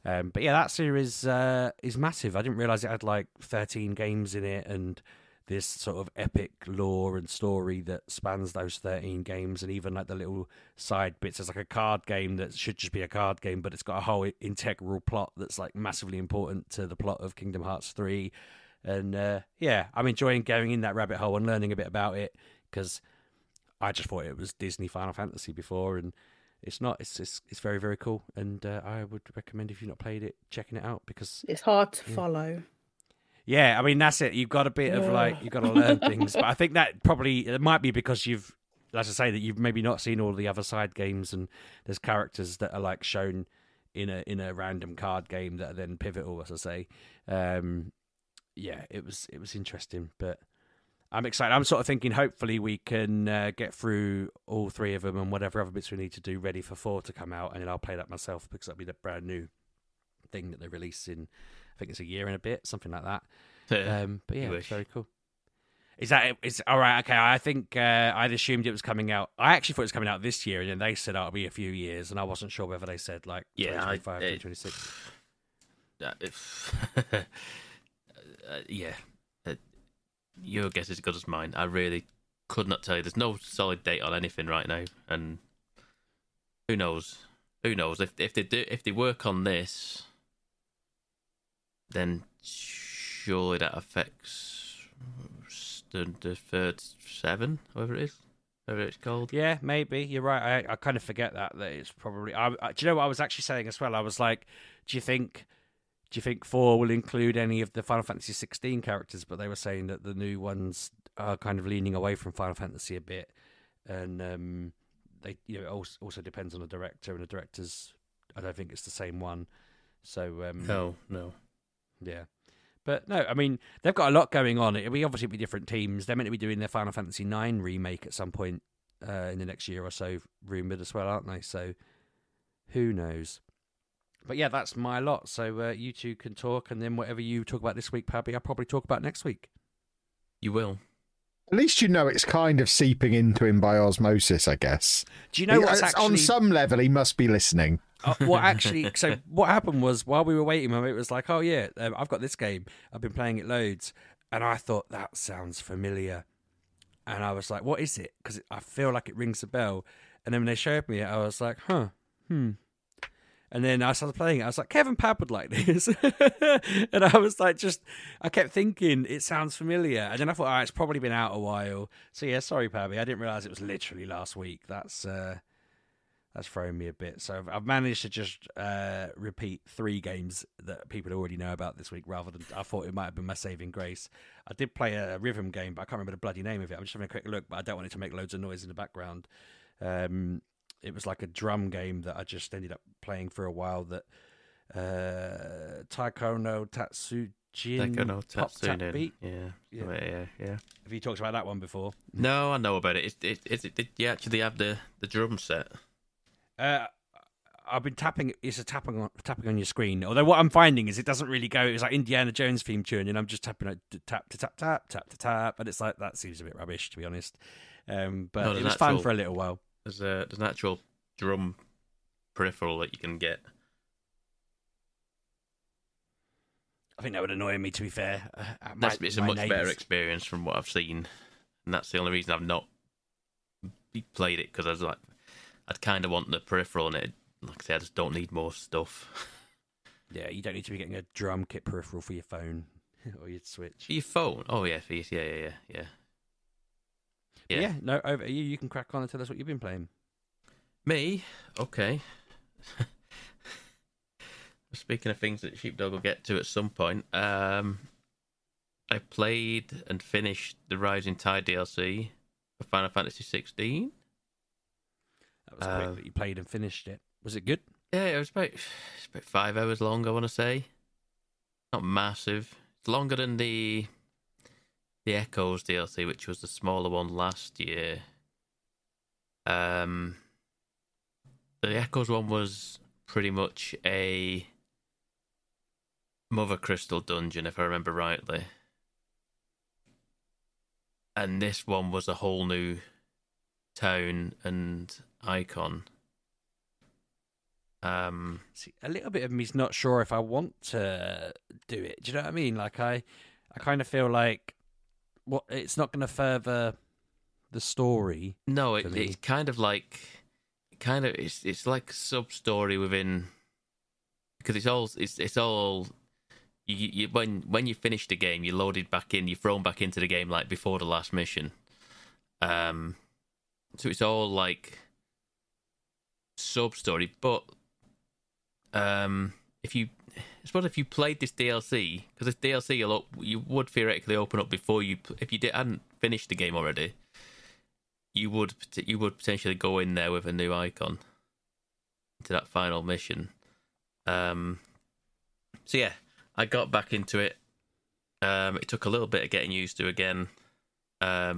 But yeah, that series is massive. I didn't realise it had like 13 games in it, and this sort of epic lore and story that spans those 13 games, and even like the little side bits. There's like a card game that should just be a card game, but it's got a whole integral plot that's like massively important to the plot of Kingdom Hearts 3. And I'm enjoying going in that rabbit hole and learning a bit about it, because I just thought it was Disney Final Fantasy before, and it's not. It's very, very cool, and I would recommend, if you've not played it, checking it out, because it's hard to follow. Yeah, I mean that's it. You've got a bit of like you've got to learn things, but I think that probably it might be because you've, as I say, that you've maybe not seen all the other side games, and there's characters that are like shown in a random card game that are then pivotal, as I say. Yeah, it was interesting, but I'm excited. I'm sort of thinking hopefully we can get through all 3 of them and whatever other bits we need to do ready for 4 to come out, and then I'll play that myself because that'll be the brand new thing that they release in, I think it's a year and a bit, something like that. But yeah, it's very cool. Is that it's all right? Okay, I think I'd assumed it was coming out. I actually thought it was coming out this year, and then they said it'll be a few years, and I wasn't sure whether they said like 2025, 2026. Yeah, your guess is as good as mine. I really could not tell you. There's no solid date on anything right now, and who knows? Who knows if they work on this, then surely that affects the third 7, whatever it's called. Yeah, maybe you're right. I kind of forget that it's probably. Do you know what I was actually saying as well? I was like, do you think 4 will include any of the Final Fantasy 16 characters? But they were saying that the new ones are kind of leaning away from Final Fantasy a bit, and they, you know, it also depends on the director, and the director's, I don't think it's the same one. So no, yeah. But no, I mean, they've got a lot going on. It'll be obviously be different teams. They're meant to be doing their Final Fantasy 9 remake at some point in the next year or so, rumoured as well, aren't they? So who knows? But yeah, that's my lot. So you two can talk, and then whatever you talk about this week, Pabby, I'll probably talk about next week. You will. At least you know it's kind of seeping into him by osmosis, I guess. Do you know what's actually... On some level, he must be listening. Well, actually, so what happened was, while we were waiting, it was like, oh yeah, I've got this game. I've been playing it loads. And I thought, that sounds familiar. And I was like, what is it? Because I feel like it rings a bell. And then when they showed me it, I was like, And then I started playing it. I was like, Kevin Pabb would like this. And I was like, I kept thinking, it sounds familiar. And then I thought, it's probably been out a while. So yeah, sorry, Pabby. I didn't realise it was literally last week. That's thrown me a bit. So I've managed to just repeat 3 games that people already know about this week, rather than, I thought it might have been my saving grace. I did play a rhythm game, but I can't remember the bloody name of it. I'm just having a quick look, but I don't want it to make loads of noise in the background. It was like a drum game that I just ended up playing for a while, that Taiko no Tatsujin Pop Tap Beat. Yeah. Have you talked about that one before? No, I know about it. Did you actually have the drum set? I've been tapping. It's a tapping on your screen. Although what I'm finding is it doesn't really go. It's like Indiana Jones theme tune, and I'm just tapping like tap to tap tap tap to tap, and it's like, that seems a bit rubbish, to be honest. But it was fun for a little while. There's an actual drum peripheral that you can get. I think that would annoy me, to be fair. It's a much better experience from what I've seen, and that's the only reason I've not played it, because I was like, I'd kind of want the peripheral, and it, like I said, I just don't need more stuff. Yeah, you don't need to be getting a drum kit peripheral for your phone or your Switch. For your phone? Oh yeah, yeah. Yeah, no, over you. You can crack on and tell us what you've been playing. Me? Okay. Speaking of things that Sheepdog will get to at some point, I played and finished the Rising Tide DLC for Final Fantasy 16. That was quick that you played and finished it. Was it good? Yeah, it was about 5 hours long, I want to say. Not massive. It's longer than the Echoes DLC, which was the smaller one last year. The Echoes one was pretty much a Mother Crystal dungeon, if I remember rightly. And this one was a whole new town and icon. See, a little bit of me's not sure if I want to do it. Do you know what I mean? Like, I kind of feel like it's not going to further the story. No, it's kind of like it's like a sub story within, because it's all you when you finish the game, you're loaded back in, you're thrown back into the game like before the last mission. So it's all like sub story, but if you suppose if you played this DLC, because this DLC you would theoretically open up before you, if you hadn't finished the game already, you would potentially go in there with a new icon into that final mission. So yeah, I got back into it. It took a little bit of getting used to again. But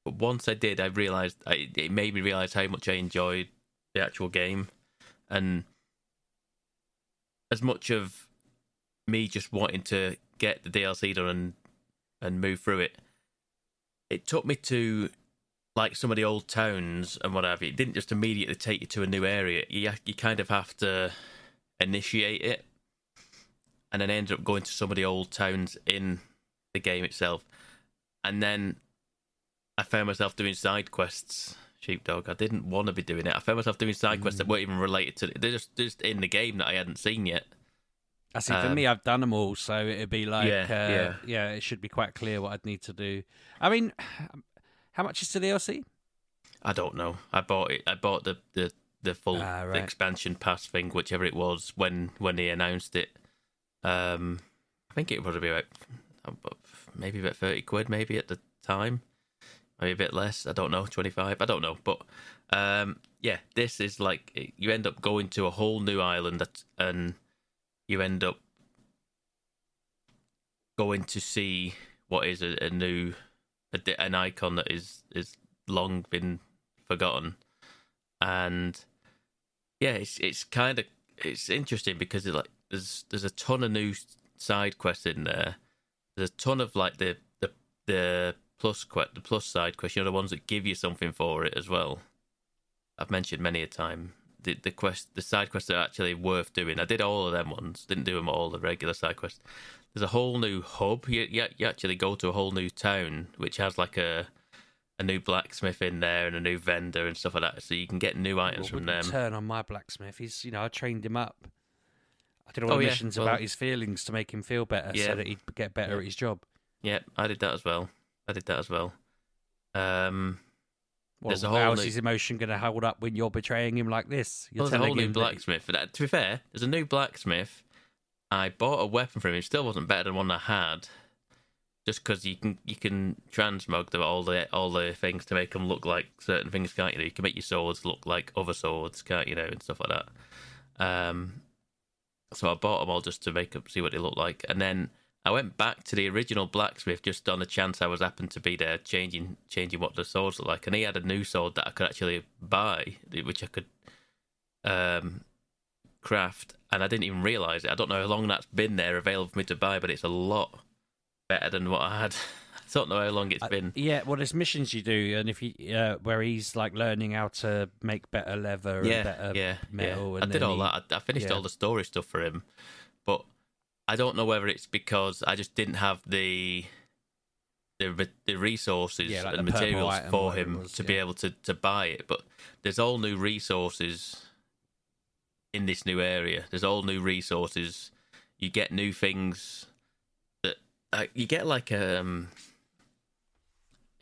once I did, I realised it made me realise how much I enjoyed the actual game. And as much of me just wanting to get the DLC done and move through it, it took me to like some of the old towns and what have you. It didn't just immediately take you to a new area. You kind of have to initiate it, and then ended up going to some of the old towns in the game itself. And then I found myself doing side quests. Sheepdog. I didn't want to be doing it. I found myself doing side quests that weren't even related to it. They're just in the game that I hadn't seen yet. I see. For me, I've done them all, so it'd be like, yeah. It should be quite clear what I'd need to do. I mean, how much is the DLC? I don't know. I bought it. I bought the full right. expansion pass thing, whichever it was when they announced it. I think it would be about maybe about £30, maybe at the time. Maybe a bit less. I don't know. 25. I don't know. But yeah, this is like you end up going to a whole new island, and you end up going to see what is an icon that is long been forgotten. And yeah, it's interesting because there's a ton of new side quests in there. There's a ton of like the plus side quests, the ones that give you something for it as well. I've mentioned many a time the side quests are actually worth doing. I did all of them ones, didn't do them all, the regular side quests. There's a whole new hub. You actually go to a whole new town which has like a new blacksmith in there and a new vendor and stuff like that, so you can get new items from them. Turn on my blacksmith. He's I trained him up. I did all the missions about his feelings to make him feel better, so that he'd get better at his job. Yeah, I did that as well. There's a whole how's his emotion going to hold up when you're betraying him like this? There's a whole new blacksmith. To be fair, there's a new blacksmith. I bought a weapon for him. It still wasn't better than one I had, just because you can transmog all the things to make them look like certain things, can't you? You can make your swords look like other swords, can't you? And stuff like that. So I bought them all just to see what they look like, and then I went back to the original blacksmith just on the chance I was happened to be there, changing what the swords look like, and he had a new sword that I could actually buy, which I could craft, and I didn't even realise it. I don't know how long that's been there available for me to buy, but it's a lot better than what I had. I don't know how long it's been. Yeah, well, there's missions you do, and if you where he's like learning how to make better leather and better metal. And I did all that. I finished all the story stuff for him, but I don't know whether it's because I just didn't have the resources like and the materials for him to be able to buy it. But there's all new resources in this new area. There's all new resources. You get new things that you get like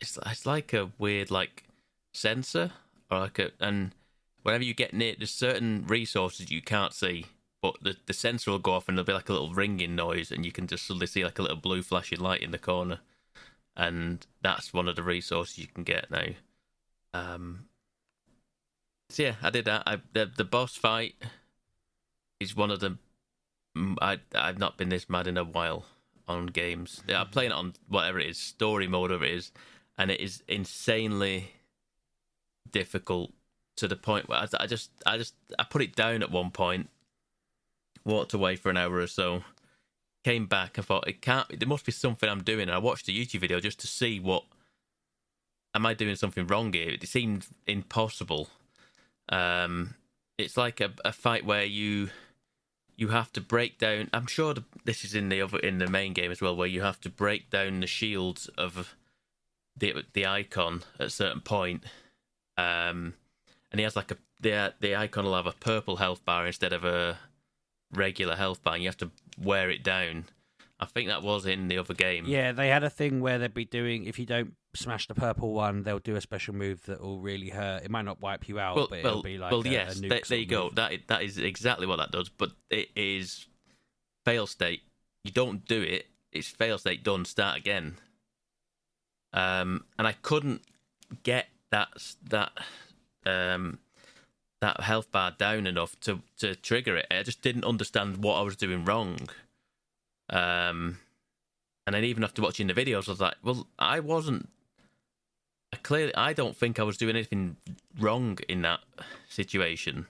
it's like a weird like sensor or and whenever you get near, there's certain resources you can't see. But the sensor will go off and there'll be like a little ringing noise, and you can just suddenly see like a little blue flashing light in the corner, and that's one of the resources you can get now. So yeah, I did that. The boss fight is one of the. I've not been this mad in a while on games. I'm playing it on whatever it is, story mode, whatever it is, and it is insanely difficult to the point where I put it down at one point. Walked away for an hour or so, came back and thought there must be something I'm doing, and I watched a YouTube video just to see am I doing something wrong here. It seemed impossible. It's like a fight where you have to break down. I'm sure this is in the main game as well, where you have to break down the shields of the icon at a certain point. And he has like the icon will have a purple health bar instead of a regular health bar, and you have to wear it down. I think that was in the other game. Yeah, they had a thing where they'd be doing, if you don't smash the purple one, they'll do a special move that will really hurt. It might not wipe you out, but it'll be like yes, a nuke there you go. move. That is exactly what that does, but it is fail state. You don't do it. It's fail state done. Start again. And I couldn't get that health bar down enough to trigger it. I just didn't understand what I was doing wrong. And then even after watching the videos, I was like, well, I don't think I was doing anything wrong in that situation.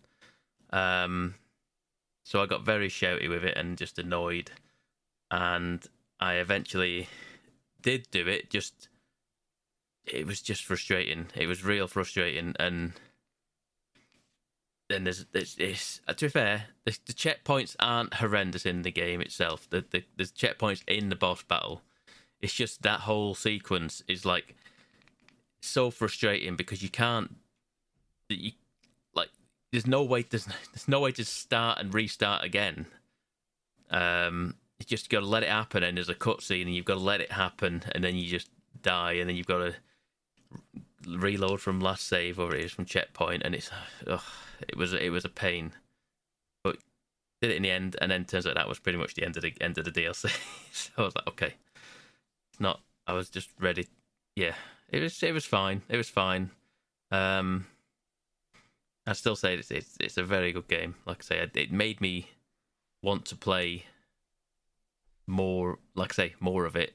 So I got very shouty with it and just annoyed. And I eventually did do it. It was just frustrating. It was real frustrating. And then there's to be fair, the checkpoints aren't horrendous in the game itself. There's checkpoints in the boss battle. It's just that whole sequence is like so frustrating because you can't. There's no way to start and restart again. You just got to let it happen, and there's a cutscene, and you've got to let it happen, and then you just die, and then you've got to reload from last save, or it is from checkpoint, and it was a pain. But did it in the end, and then turns out that was pretty much the end of the DLC. So I was like, okay, I was just ready. Yeah, it was fine. It was fine. I still say it's a very good game. Like I say, it made me want to play more. Like I say, more of it.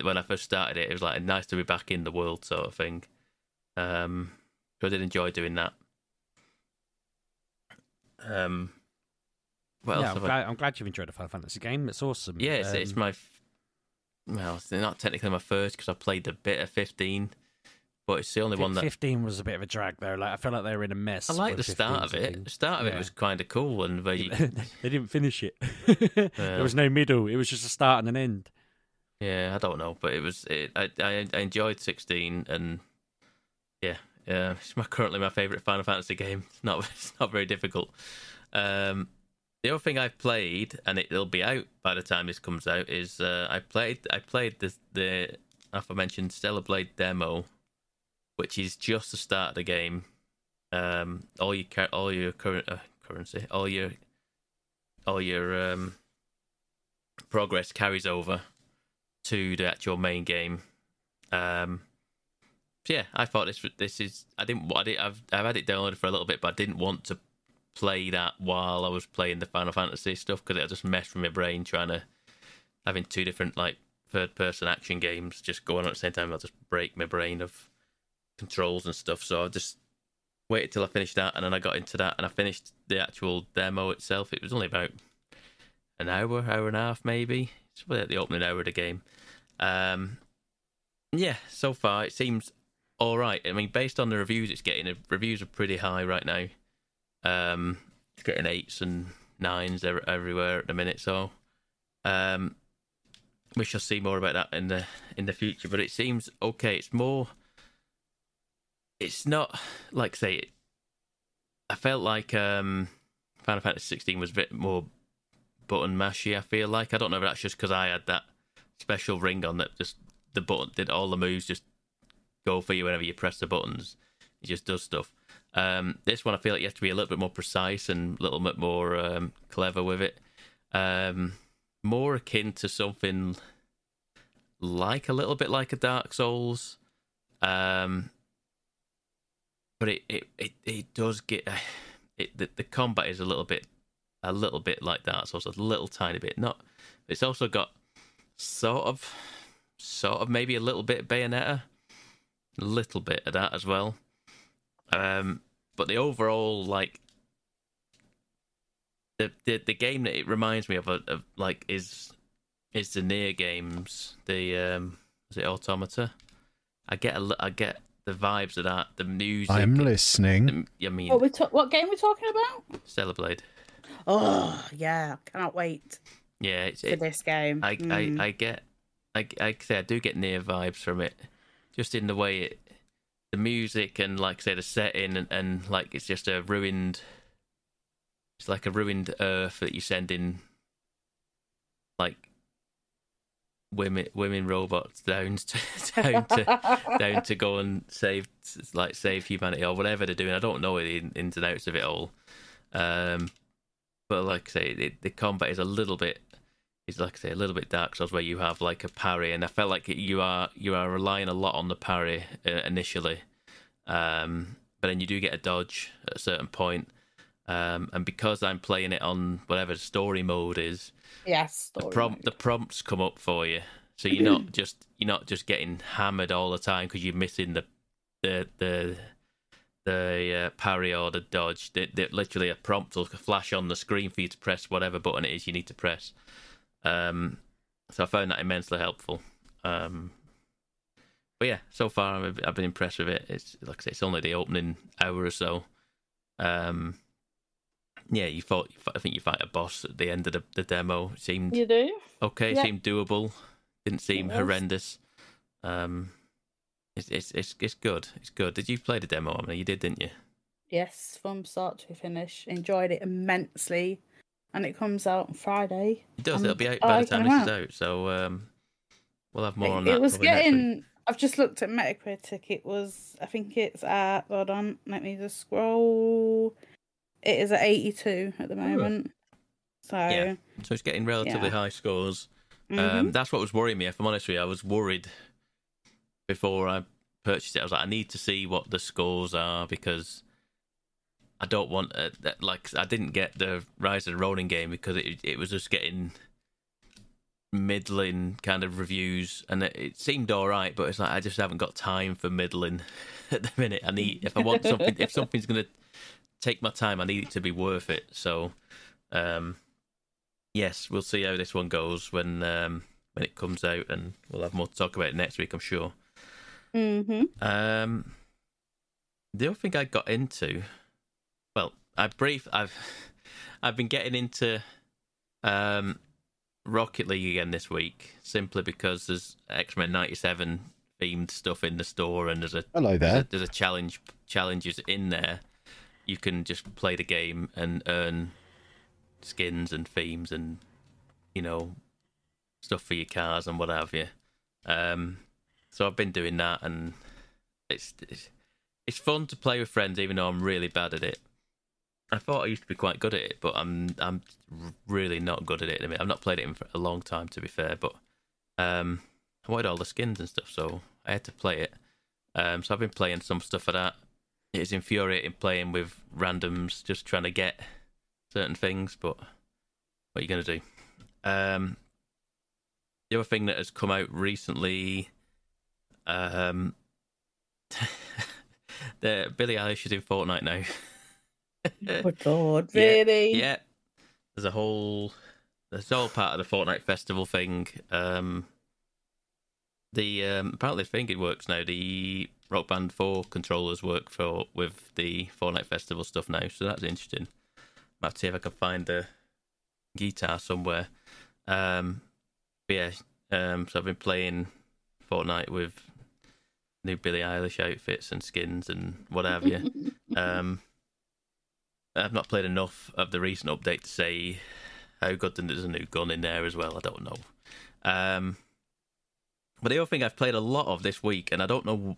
When I first started it, it was like nice to be back in the world, sort of thing. So I did enjoy doing that. What else? I'm glad you've enjoyed a Final Fantasy game. It's awesome. Yeah, it's my. Well, it's not technically my first because I played a bit of 15. But it's the only one that 15 was a bit of a drag though. Like I felt like they were in a mess. I like the start of it. The start of it was kind of cool, and they didn't finish it. There was no middle. It was just a start and an end. Yeah, I don't know, but it was. I enjoyed 16, and it's currently my favorite Final Fantasy game. It's not very difficult. The other thing I've played, and it'll be out by the time this comes out, is I played the aforementioned Stellar Blade demo, which is just the start of the game. All your currency, all your progress carries over to the actual main game. So yeah, I thought this is. I've had it downloaded for a little bit, but I didn't want to play that while I was playing the Final Fantasy stuff because it'll just mess with my brain having two different like third-person action games just going on at the same time. I'll just break my brain of controls and stuff, so I just waited till I finished that, and then I got into that, and I finished the actual demo itself. It was only about an hour and a half, maybe. It's about the opening hour of the game. Yeah, so far it seems all right. I mean, based on the reviews it's getting, the reviews are pretty high right now. It's getting 8s and 9s everywhere at the minute, so we shall see more about that in the future. But it seems okay. It's not like say. I felt like Final Fantasy 16 was a bit more button mashy. I feel like I don't know if that's just because I had that special ring on that just the button did all the moves just go for you whenever you press the buttons. It just does stuff. This one I feel like you have to be a little bit more precise and a little bit more clever with it. More akin to something like a little bit like a Dark Souls. But it does get the combat is a little bit like Dark Souls, a little tiny bit. Not. It's also got sort of maybe a little bit of Bayonetta, a little bit of that as well. But the overall like the game that it reminds me of like is the Nier games. The is it Automata? I get the vibes of that, the music. I'm listening. What game we're talking about? Stellar Blade. Oh yeah, can't wait. Yeah, for this game. I do get Nier vibes from it, just in the way the music and like say the setting and like it's just a ruined. It's like a ruined Earth that you send in, like women robots down to go and save humanity or whatever they're doing. I don't know the ins and outs of it all, but like I say, the combat is a little bit is, like I say, a little bit Dark Souls, where you have like a parry, and I felt like you are relying a lot on the parry initially, but then you do get a dodge at a certain point. And because I'm playing it on whatever story mode is, Yes, the prompts come up for you, so you're not just getting hammered all the time because you're missing the parry or the dodge. Literally a prompt will flash on the screen for you to press whatever button it is you need to press. So I found that immensely helpful. But yeah, so far I've been impressed with it. It's like I say, it's only the opening hour or so. Yeah, I think you fight a boss at the end of the demo. It seemed you do okay. Yep. It seemed doable. Didn't seem horrendous. It's good. It's good. Did you play the demo? I mean, you did, didn't you? Yes, from start to finish. Enjoyed it immensely. And it comes out on Friday. It does. It'll be out by the time this is out. So we'll have more on that. It was next week. getting... I've just looked at Metacritic. I think it's at... Hold on. Let me just scroll. It is at 82 at the moment. So yeah. So it's getting relatively high scores. Mm-hmm. That's what was worrying me. If I'm honest with you, I was worried before I purchased it. I was like, I need to see what the scores are because I don't want I didn't get the Rise of the Ronin game because it was just getting middling kind of reviews, and it seemed all right, but it's like I just haven't got time for middling at the minute. I need if I want something, if something's gonna take my time, I need it to be worth it. So, yes, we'll see how this one goes when it comes out, and we'll have more to talk about it next week, I'm sure. Mm-hmm. The other thing I got into, well, I've been getting into Rocket League again this week, simply because there's X-Men 97 themed stuff in the store, and there's a challenges in there. You can just play the game and earn skins and themes and, you know, stuff for your cars and what have you. So I've been doing that, and it's fun to play with friends, even though I'm really bad at it. I thought I used to be quite good at it, but I'm really not good at it. I mean, I've not played it for a long time, to be fair, but I wanted all the skins and stuff, so I had to play it. So I've been playing some stuff for that. It's infuriating playing with randoms, just trying to get certain things, but what are you going to do? The other thing that has come out recently, the Billie Eilish is in Fortnite now. Oh God, really? Yeah. There's all part of the Fortnite festival thing. Apparently I think it works now. The Rock Band 4 controllers work with the Fortnite festival stuff now, so that's interesting. Might have to see if I can find the guitar somewhere. So I've been playing Fortnite with new Billie Eilish outfits and skins and what have you. I've not played enough of the recent update to say how good. There's a new gun in there as well. I don't know. But the other thing I've played a lot of this week, and I don't know,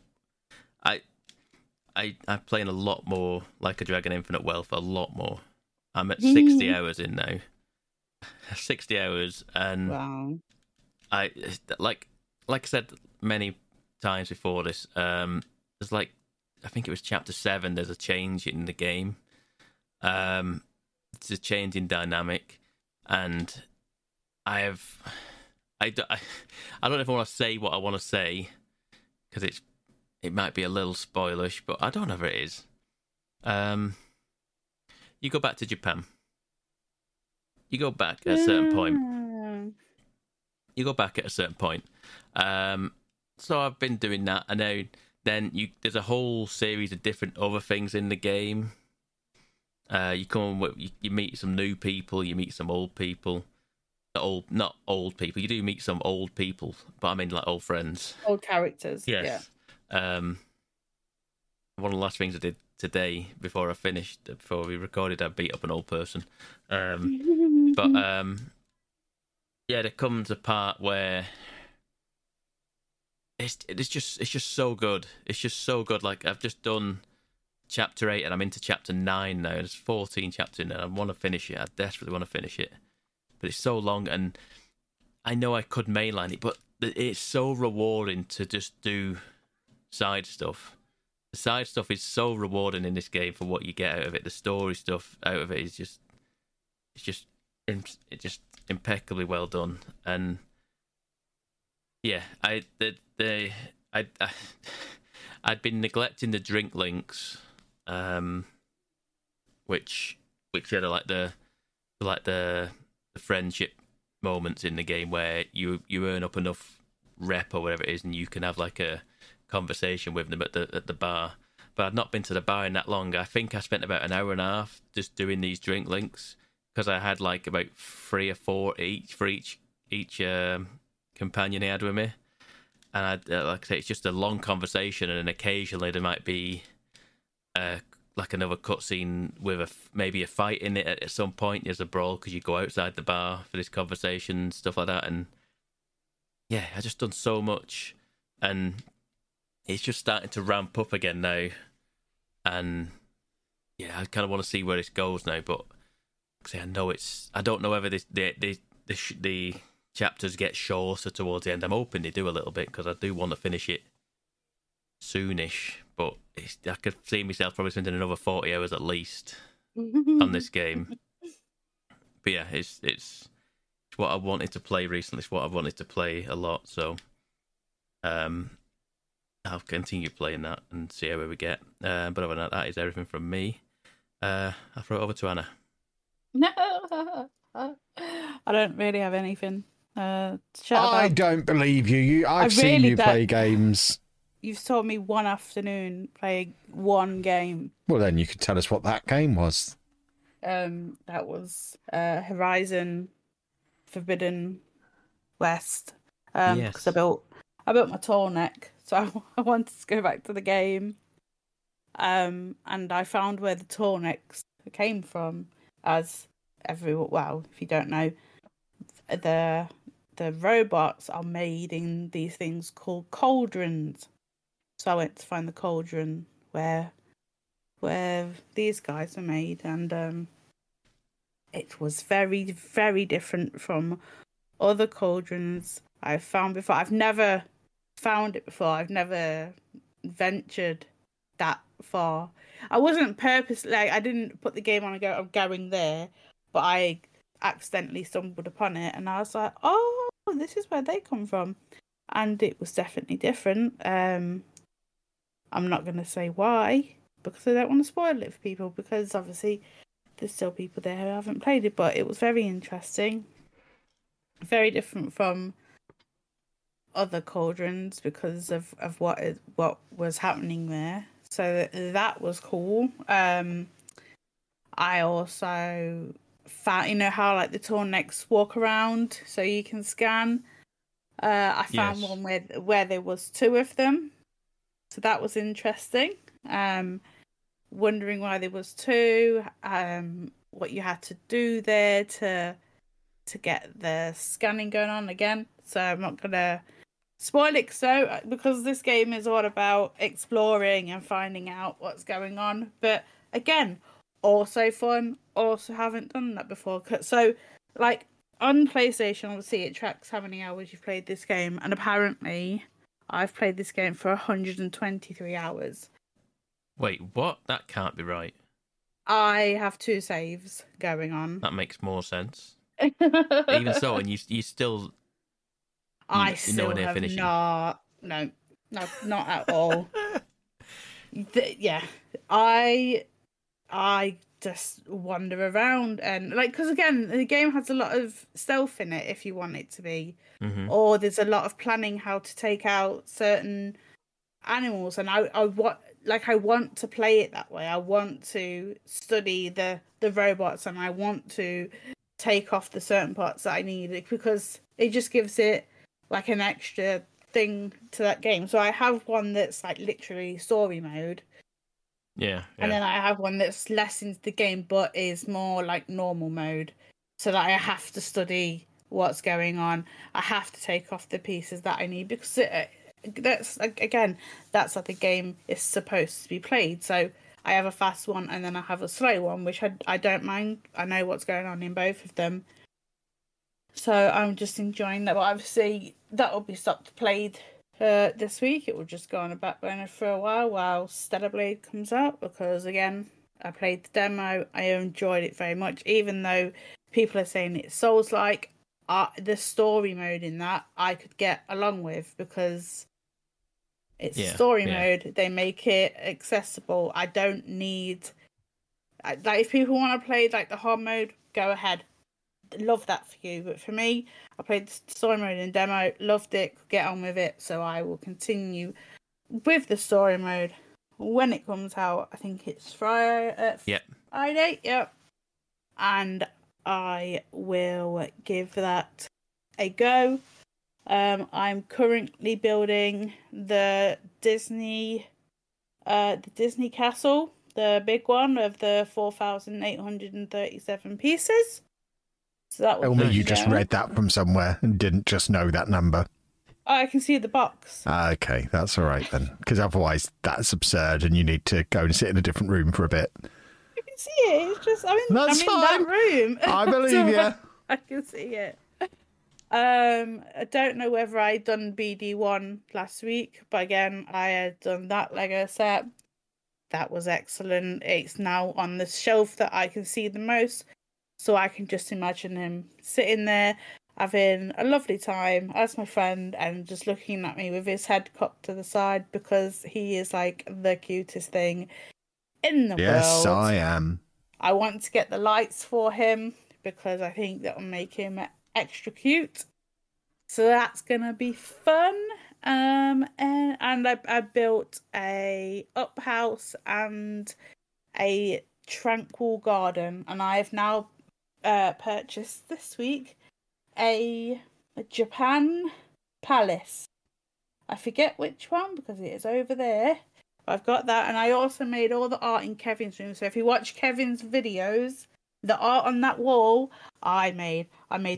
I'm playing a lot more Like a Dragon Infinite Wealth, a lot more. I'm at 60 hours in now. 60 hours, and Wow. I like I said many times before this. There's I think it was chapter 7. There's a change in the game. It's a change in dynamic, and I don't know if I want to say what I want to say because it might be a little spoilish, but I don't know if it is. You go back to Japan. You go back at a certain point. So I've been doing that, and now there's a whole series of different other things in the game. You meet some new people, you meet some old people. Not old people. You do meet some old people, but I mean like old friends, Old characters. yes. Yeah. One of the last things I did today before we recorded, I beat up an old person. But there comes a part where it's just so good. It's just so good. Like I've just done chapter 8 and I'm into chapter 9 now. There's 14 chapters in there. I want to finish it. I desperately want to finish it, but it's so long, and I know I could mainline it, but it's so rewarding to just do side stuff. The side stuff is so rewarding in this game for what you get out of it. The story stuff out of it is just impeccably well done. And yeah, I'd been neglecting the drink links, which are like the friendship moments in the game where you earn up enough rep or whatever it is, and you can have like a conversation with them at the bar. But I'd not been to the bar in that long. I think I spent about an hour and a half just doing these drink links, because I had like about 3 or 4 each for each companion he had with me. And like I say, it's just a long conversation, and then occasionally there might be like another cutscene with maybe a fight in it at some point. There's a brawl because you go outside the bar for this conversation, stuff like that. And yeah, I just done so much, and it's just starting to ramp up again now. And yeah, I kind of want to see where this goes now. But like I say, I don't know whether the chapters get shorter towards the end. I'm hoping they do a little bit, because I do want to finish it soonish. But I could see myself probably spending another 40 hours at least on this game. But yeah, it's what I wanted to play recently. It's what I wanted to play a lot. So I'll continue playing that and see how we get. But other than that, that is everything from me. I'll throw it over to Anna. No, I don't really have anything to chat about. I don't believe you. I've seen you play games. You've saw me one afternoon play one game. Well, then you could tell us what that game was. That was Horizon Forbidden West. Yes. Because I built my Tallneck, so I wanted to go back to the game. And I found where the Tallnecks came from, as if you don't know, the robots are made in these things called cauldrons. So I went to find the cauldron where these guys were made, and it was very, very different from other cauldrons I've found before. I've never found it before. I've never ventured that far. I wasn't purposely, I didn't put the game on and go, I'm going there, but I accidentally stumbled upon it, and I was like, oh, this is where they come from. And it was definitely different. I'm not going to say why, because I don't want to spoil it for people, because obviously there's still people there who haven't played it, but it was very interesting. Very different from other cauldrons because of what was happening there. So that was cool. I also found, how like the Tallnecks walk around so you can scan. I found one where there was 2 of them. So that was interesting. Wondering why there was 2, what you had to do there to get the scanning going on again. So I'm not gonna spoil it, because this game is all about exploring and finding out what's going on. But again, also fun. Also haven't done that before. So like on PlayStation, obviously it tracks how many hours you've played this game, and apparently I've played this game for 123 hours. Wait, what? That can't be right. I have 2 saves going on. That makes more sense. Even so, and you still... I still have finishing. not at all. I just wander around and because again, the game has a lot of stealth in it if you want it to be, or there's a lot of planning how to take out certain animals, and I want to play it that way. I want to study the robots, and I want to take off the certain parts that I need, because it just gives it like an extra thing to that game. So I have one that's like literally story mode. Yeah. And then I have one that's less into the game but is more like normal mode, so that I have to study what's going on. I have to take off the pieces that I need, because that's how the game is supposed to be played. So I have a fast one and then I have a slow one, which I don't mind. I know what's going on in both of them. So I'm just enjoying that. But obviously, that will be stopped played this week. It will just go on a back burner for a while Stellar Blade comes out, because again, I played the demo. I enjoyed it very much, even though people are saying it's Souls-like. The story mode in that I could get along with, because it's story mode. They make it accessible. I don't need... Like, if people want to play like the hard mode, go ahead. Love that for you. But for me, I played the story mode in demo, loved it, could get on with it. So I will continue with the story mode when it comes out. I think it's Friday. Friday, yep. And I will give that a go. I'm currently building the Disney castle, the big one of the 4,837 pieces. So that Tell me you just read that from somewhere and didn't just know that number. I can see the box. Okay, that's all right then. Because otherwise that's absurd and you need to go and sit in a different room for a bit. You can see it. It's just, I'm in that room. I believe you. I can see it. I don't know whether I'd done BD1 last week, but again, I had done that Lego set. That was excellent. It's now on the shelf that I can see the most. So I can just imagine him sitting there, having a lovely time as my friend, and just looking at me with his head cocked to the side, because he is like the cutest thing in the world. Yes, I am. I want to get the lights for him, because I think that will make him extra cute. So that's going to be fun. And I built a up house and a tranquil garden, and I have now purchased this week a Japan palace. I forget which one because it is over there. I've got that, and I also made all the art in Kevin's room. So if you watch Kevin's videos, the art on that wall I made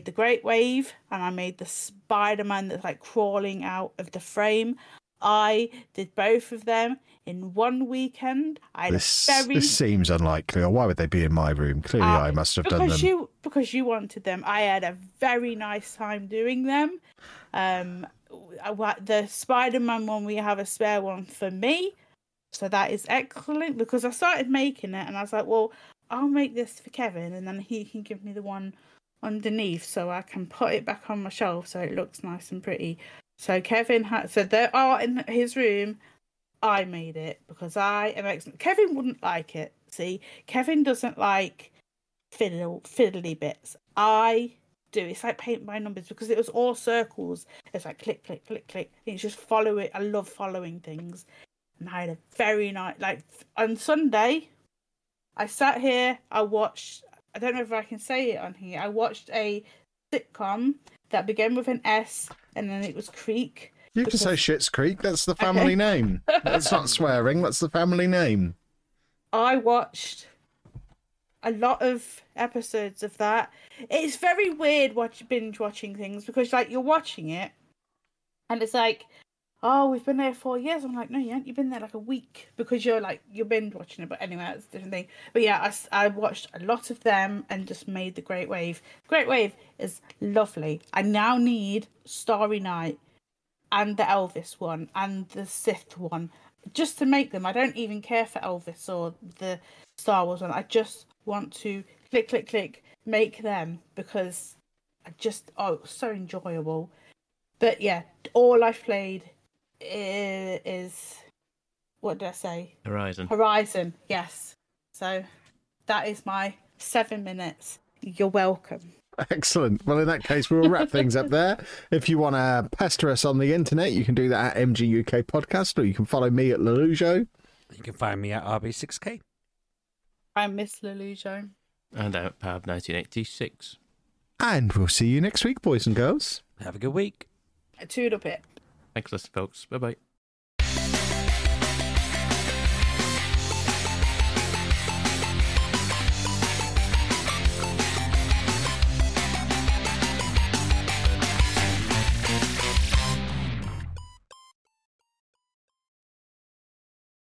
the Great Wave, and I made the Spider-Man that's like crawling out of the frame. I did both of them in one weekend. This seems unlikely. Or why would they be in my room? Clearly, I must have done them. Because you wanted them. I had a very nice time doing them. The Spider-Man one, we have a spare one for me. So that is excellent, because I started making it and I was like, well, I'll make this for Kevin and then he can give me the one underneath so I can put it back on my shelf so it looks nice and pretty. So the art in his room, I made it because I am excellent. Kevin wouldn't like it. See, Kevin doesn't like fiddly bits. I do. It's like paint by numbers because it was all circles. It's like click, click, click, click. It's just follow it. I love following things. And I had a very nice, on Sunday, I sat here, I watched, I don't know if I can say it on here, I watched a sitcom that began with an S and then it was Creek. You can say Schitt's Creek, that's the family name. That's not swearing, that's the family name. I watched a lot of episodes of that. It's very weird binge watching things because you're watching it and it's like, oh, we've been there 4 years. I'm like, no, you haven't. You've been there like a week because you're binge watching it. But anyway, that's a different thing. But yeah, I watched a lot of them and just made the Great Wave. Great Wave is lovely. I now need Starry Night and the Elvis one and the Sith one just to make them. I don't even care for Elvis or the Star Wars one. I just want to click, click, click, make them because it was so enjoyable. But yeah, all I've played is what did I say? Horizon, yes. So that is my 7 minutes. You're welcome. Excellent. Well, in that case, we'll wrap things up there. If you want to pester us on the internet, you can do that at Mgukpodcast, or you can follow me at Lelujo. You can find me at RB6K. I'm Miss Lelujo. And I'm Pab1986. And we'll see you next week, boys and girls. Have a good week. A toodle bit. Thanks, folks. Bye-bye.